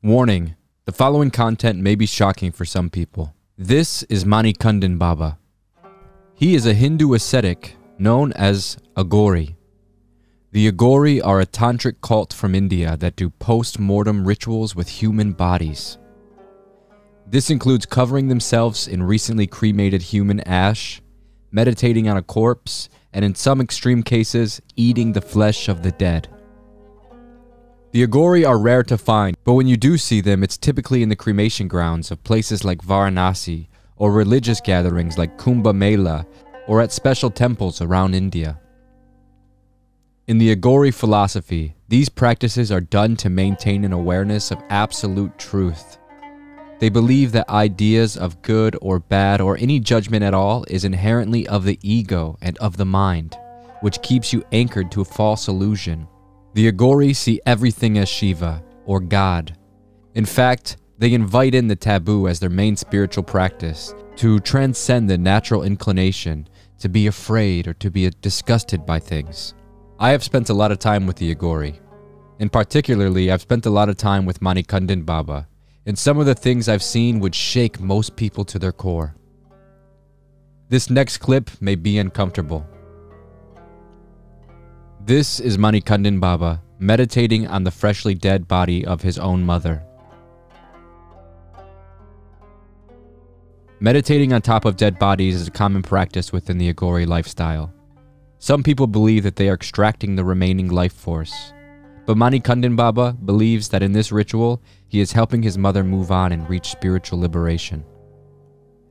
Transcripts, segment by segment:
Warning, the following content may be shocking for some people. This is Manikandan Baba. He is a Hindu ascetic known as Aghori. The Aghori are a tantric cult from India that do post-mortem rituals with human bodies. This includes covering themselves in recently cremated human ash, meditating on a corpse, and in some extreme cases, eating the flesh of the dead. The Aghori are rare to find, but when you do see them, it's typically in the cremation grounds of places like Varanasi, or religious gatherings like Kumbh Mela, or at special temples around India. In the Aghori philosophy, these practices are done to maintain an awareness of absolute truth. They believe that ideas of good or bad or any judgment at all is inherently of the ego and of the mind, which keeps you anchored to a false illusion. The Aghori see everything as Shiva, or God. In fact, they invite in the taboo as their main spiritual practice, to transcend the natural inclination to be afraid or to be disgusted by things. I have spent a lot of time with the Aghori. And particularly, I've spent a lot of time with Manikandan Baba, and some of the things I've seen would shake most people to their core. This next clip may be uncomfortable. This is Manikandan Baba meditating on the freshly dead body of his own mother. Meditating on top of dead bodies is a common practice within the Aghori lifestyle. Some people believe that they are extracting the remaining life force, but Manikandan Baba believes that in this ritual, he is helping his mother move on and reach spiritual liberation.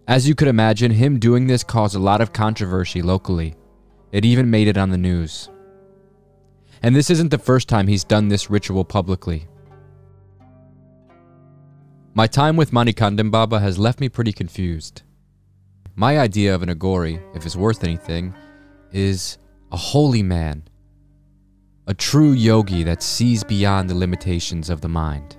As you could imagine, him doing this caused a lot of controversy locally. It even made it on the news. And this isn't the first time he's done this ritual publicly. My time with Manikandan Baba has left me pretty confused. My idea of an Aghori, if it's worth anything, is a holy man. A true yogi that sees beyond the limitations of the mind.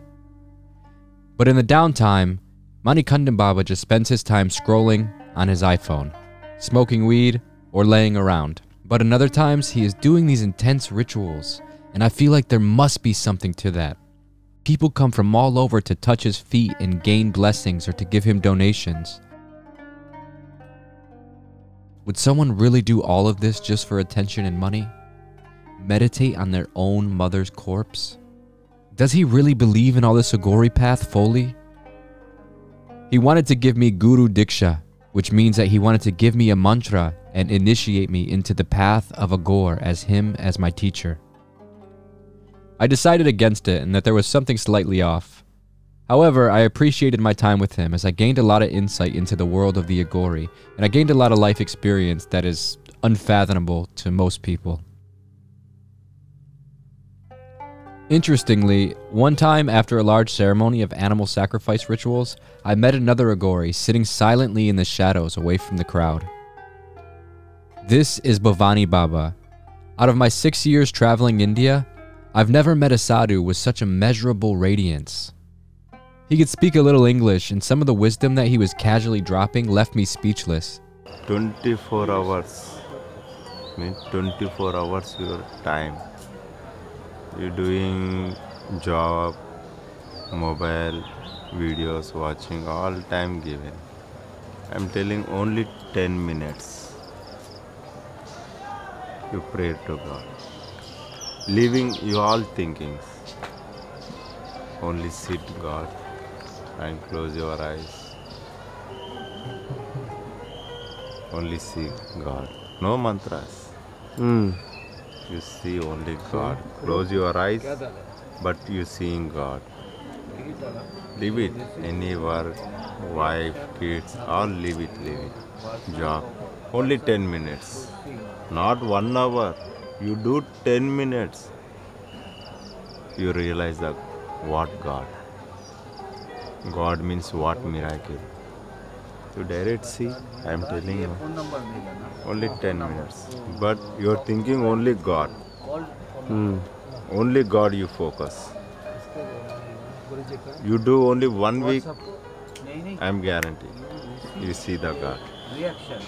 But in the downtime, Manikandan Baba just spends his time scrolling on his iPhone, smoking weed, or laying around. But in other times, he is doing these intense rituals, and I feel like there must be something to that. People come from all over to touch his feet and gain blessings or to give him donations. Would someone really do all of this just for attention and money? Meditate on their own mother's corpse? Does he really believe in all this Aghori path fully? He wanted to give me Guru Diksha, which means that he wanted to give me a mantra and initiate me into the path of Aghor as my teacher. I decided against it and that there was something slightly off. However, I appreciated my time with him as I gained a lot of insight into the world of the Aghori, and I gained a lot of life experience that is unfathomable to most people. Interestingly, one time after a large ceremony of animal sacrifice rituals, I met another Aghori sitting silently in the shadows away from the crowd. This is Bhavani Baba. Out of my 6 years traveling India, I've never met a sadhu with such immeasurable radiance. He could speak a little English, and some of the wisdom that he was casually dropping left me speechless. 24 hours, means 24 hours your time. You're doing job, mobile, videos, watching, all time given. I'm telling only 10 minutes. You pray to God. Leaving you all thinkings. Only sit God and close your eyes. Only see God. No mantras. You see only God. Close your eyes, but you seeing God. Leave it. Any work, wife, kids, all leave it. Job. Only 10 minutes. Not 1 hour. You do 10 minutes. You realize that what God. God means what miracle. You direct see, I am telling you. Only 10 minutes. But you are thinking only God. Only God you focus. You do only 1 week, I am guaranteed. You see the God. Reaction.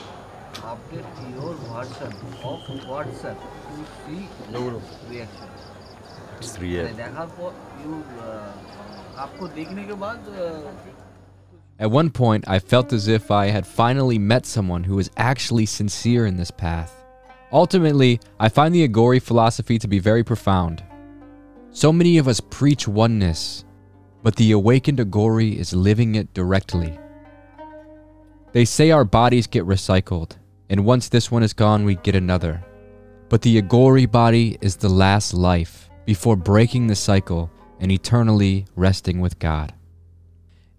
Update your version of WhatsApp to see reaction. It's real. You आपको देखने के बाद At one point, I felt as if I had finally met someone who was actually sincere in this path. Ultimately, I find the Aghori philosophy to be very profound. So many of us preach oneness, but the awakened Aghori is living it directly. They say our bodies get recycled, and once this one is gone, we get another. But the Aghori body is the last life before breaking the cycle and eternally resting with God.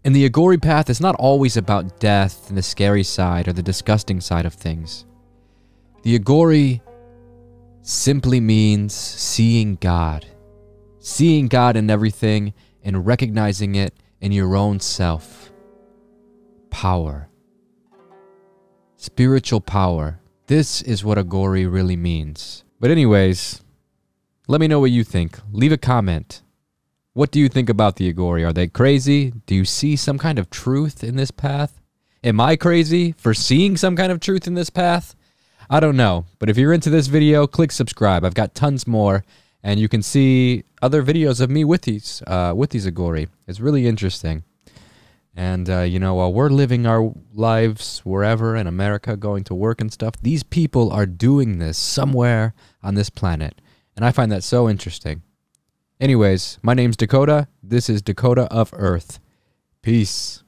And the Aghori path is not always about death and the scary side or the disgusting side of things. The Aghori simply means seeing God. Seeing God in everything and recognizing it in your own self. Power. Spiritual power. This is what Aghori really means. But anyways, let me know what you think. Leave a comment. What do you think about the Aghori? Are they crazy? Do you see some kind of truth in this path? Am I crazy for seeing some kind of truth in this path? I don't know. But if you're into this video, click subscribe. I've got tons more. And you can see other videos of me with these Aghori. It's really interesting. And, you know, while we're living our lives wherever in America, going to work and stuff, these people are doing this somewhere on this planet. And I find that so interesting. Anyways, my name's Dakota. This is Dakota of Earth. Peace.